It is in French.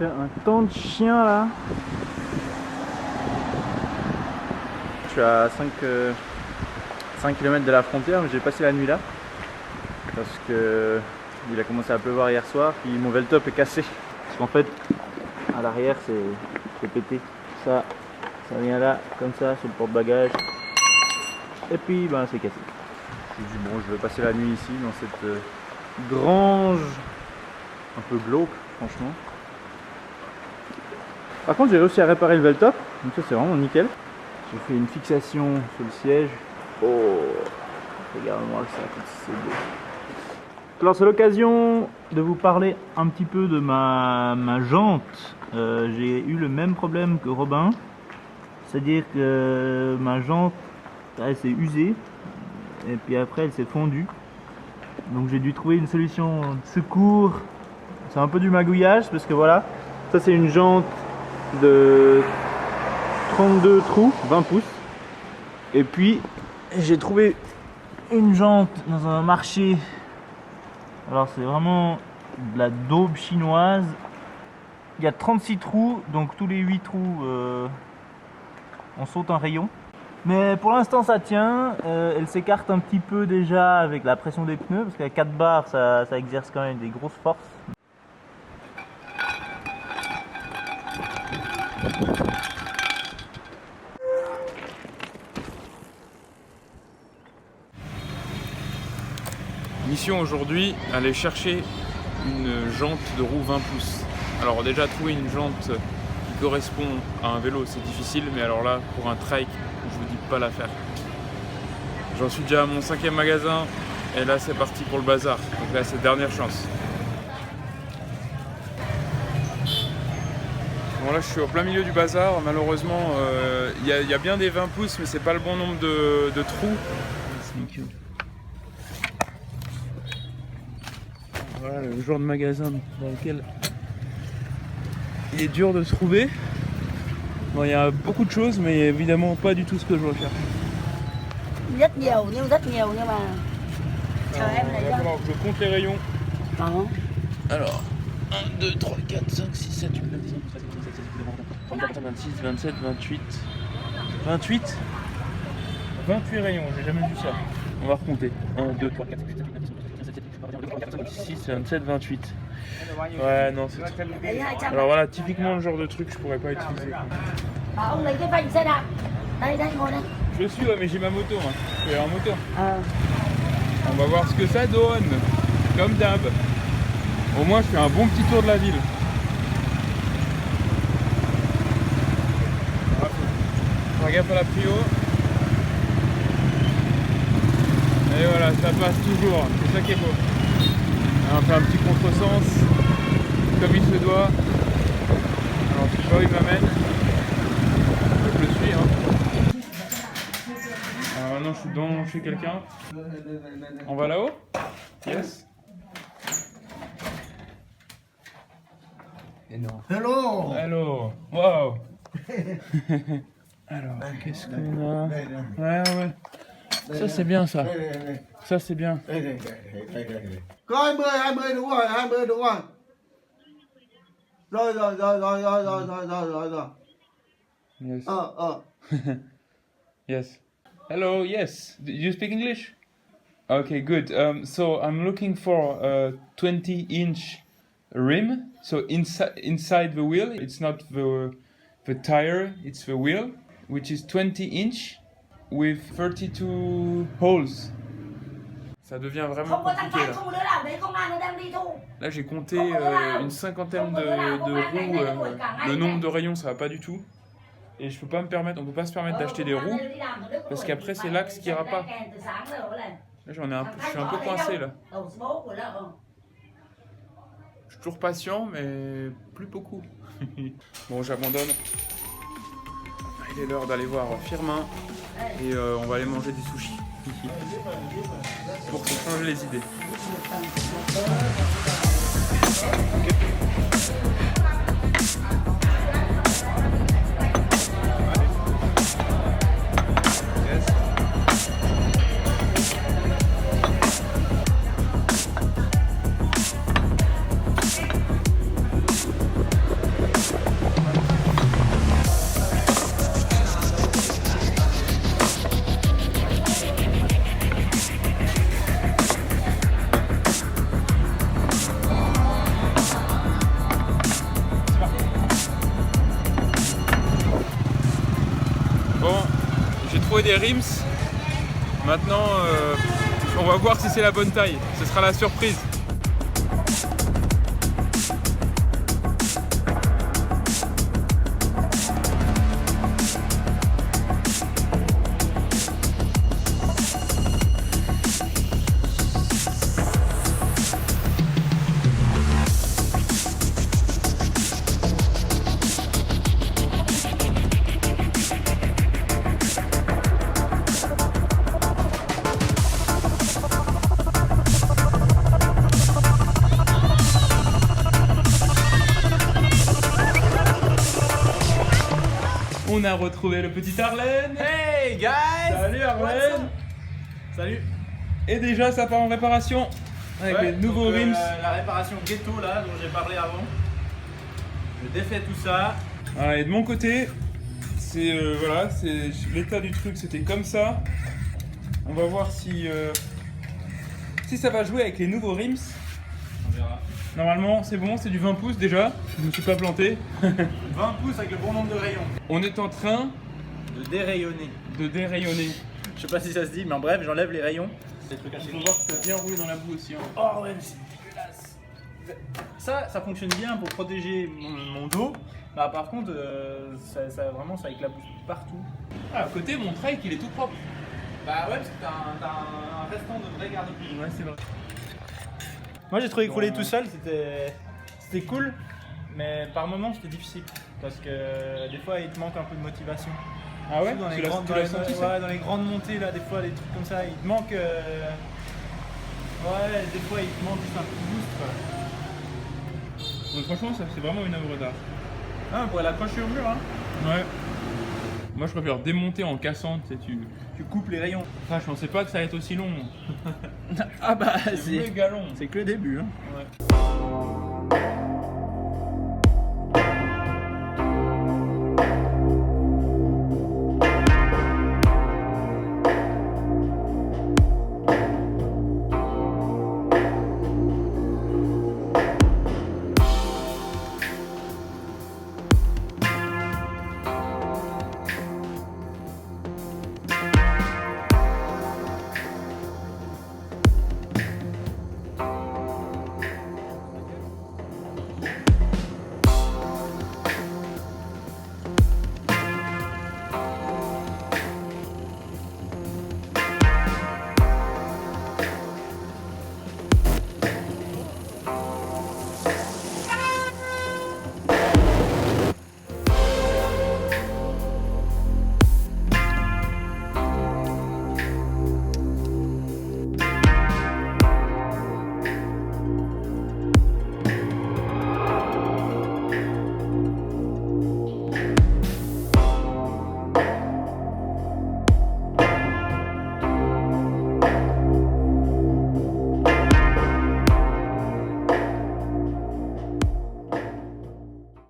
fait un temps de chien là. Je suis à 5 km de la frontière, mais j'ai passé la nuit là. Parce que il a commencé à pleuvoir hier soir, puis mon veltop est cassé. Parce qu'en fait, à l'arrière c'est pété. Ça vient là, comme ça, sur le porte-bagages. Et puis ben c'est cassé. J'ai dit bon, je vais passer la nuit ici, dans cette grange un peu glauque, franchement. Par contre, j'ai réussi à réparer le veltop, donc ça c'est vraiment nickel. J'ai fait une fixation sur le siège. Oh, regarde-moi ça, c'est beau. Alors c'est l'occasion de vous parler un petit peu de ma jante. J'ai eu le même problème que Robin, c'est-à-dire que ma jante elle s'est usée et puis après elle s'est fondue. Donc j'ai dû trouver une solution de secours. C'est un peu du magouillage parce que voilà, ça c'est une jante de 32 trous, 20 pouces. Et puis j'ai trouvé une jante dans un marché. Alors c'est vraiment de la daube chinoise. Il y a 36 trous, donc tous les 8 trous on saute un rayon. Mais pour l'instant ça tient, elle s'écarte un petit peu déjà avec la pression des pneus, parce qu'à 4 barres ça exerce quand même des grosses forces. Mission aujourd'hui, aller chercher une jante de roue 20 pouces. Alors déjà trouver une jante qui correspond à un vélo c'est difficile, mais alors là pour un trike je vous dis pas la faire. J'en suis déjà à mon 5e magasin et là c'est parti pour le bazar, donc là c'est dernière chance. Bon là je suis au plein milieu du bazar, malheureusement il y a bien des 20 pouces mais c'est pas le bon nombre de trous. Voilà le genre de magasin dans lequel il est dur de se trouver. Bon, il y a beaucoup de choses, mais évidemment pas du tout ce que je recherche. Rất nhiều nhưng mà chờ em Il lấy va cho. falloir que je compte les rayons. Đó. Alors, 1, 2, 3, 4, 5, 6, 7, 8, 9, 10, 11, 26, 27, 28. 28 28 rayons, j'ai jamais vu ça. On va recompter. 1, 2, 3, 4, 5, 6, 7, 8, 9, 10, 11, 6, 27, 28. Ouais, non, c'est trop. Lấy 200. Alors voilà, typiquement le genre de truc que je pourrais pas utiliser. Bảo ông lấy cái phanh xe đạp. Đây ngồi đây. Je suis, ouais, mais j'ai ma moto. Hein. J'ai un moteur. Ờ. On va voir ce que ça donne. Comme d'hab. Au moins, je fais un bon petit tour de la ville. Faire gaffe à la prio. Et voilà, ça passe toujours. C'est ça qui est beau. Alors, on fait un petit contresens. Comme il se doit. Alors, je sais pas où il m'amène. Je le suis. Hein. Alors maintenant, je suis dans chez quelqu'un. On va là-haut? Yes. Hello. Hello. Wow. Alors, qu'est-ce qu'on a? Ouais. Ça, c'est bien, ça. Ça, c'est bien. Có 20 đúng rồi, 20 đúng rồi. Rồi. Yes. Ờ. Yes. Hello, yes. Do you speak English? Okay, good. So I'm looking for a 20-inch rim. So inside the wheel, it's not the tire, it's the wheel, which is 20-inch with 32 holes. Ça devient vraiment Không có thằng compliqué Thành, là. không có đứa nào đấy, công an nó đem đi thu. Là j'ai compté une cinquantaine de roues. Le nombre de rayons ça va pas du tout. Et je peux pas me permettre, on peut pas se permettre d'acheter des roues parce qu'après c'est l'axe qui ira pas. Là je suis un peu coincé là. Je suis toujours patient mais plus beaucoup. Bon j'abandonne. Il est l'heure d'aller voir Firmin et on va aller manger des sushis. Pour se changer les idées. niveau des rims. Maintenant, on va voir si c'est la bonne taille. Ce sera la surprise. On a retrouvé le petit Arlen. Hey guys! Salut Arlen. Salut! Et déjà ça part en réparation avec les nouveaux donc, rims. La réparation ghetto là dont j'ai parlé avant. Je défais tout ça. Ah, et de mon côté, c'est voilà, c'est l'état du truc, c'était comme ça. On va voir si ça va jouer avec les nouveaux rims. On verra. Normalement c'est bon, c'est du 20 pouces déjà. Je me suis pas planté. 20 pouces avec le bon nombre de rayons. On est en train De dérayonner. de dérayonner. Je sais pas si ça se dit, mais en bref, j'enlève les rayons. C'est des trucs à On chez peut voir que t'as bien roulé dans la boue aussi. Hein. Oh ouais, mais c'est dégueulasse. Ça fonctionne bien pour protéger mon dos. Bah, par contre, vraiment, ça éclabousse partout. Ah, à côté, mon trike il est tout propre. Bah ouais, parce que t'as un restant de vrai garde-plis. Ouais, c'est vrai. Moi j'ai trouvé que rouler tout seul c'était cool, mais par moments c'était difficile. Parce que des fois il te manque un peu de motivation. Ah ouais? Dans les, Tu l'as- grandes, tu l'as senti, ça? ouais, dans les grandes montées là, des fois des trucs comme ça, il te manque. Ouais, des fois il te manque juste un petit boost quoi. Donc franchement, ça c'est vraiment une œuvre d'art. Ah, on pourrait l'accrocher au mur hein. Ouais. Moi je préfère démonter en cassant, Tu coupes les rayons. Ah, je pensais pas que ça allait être aussi long. Ah bah C'est méga long. c'est que le début hein. Ouais.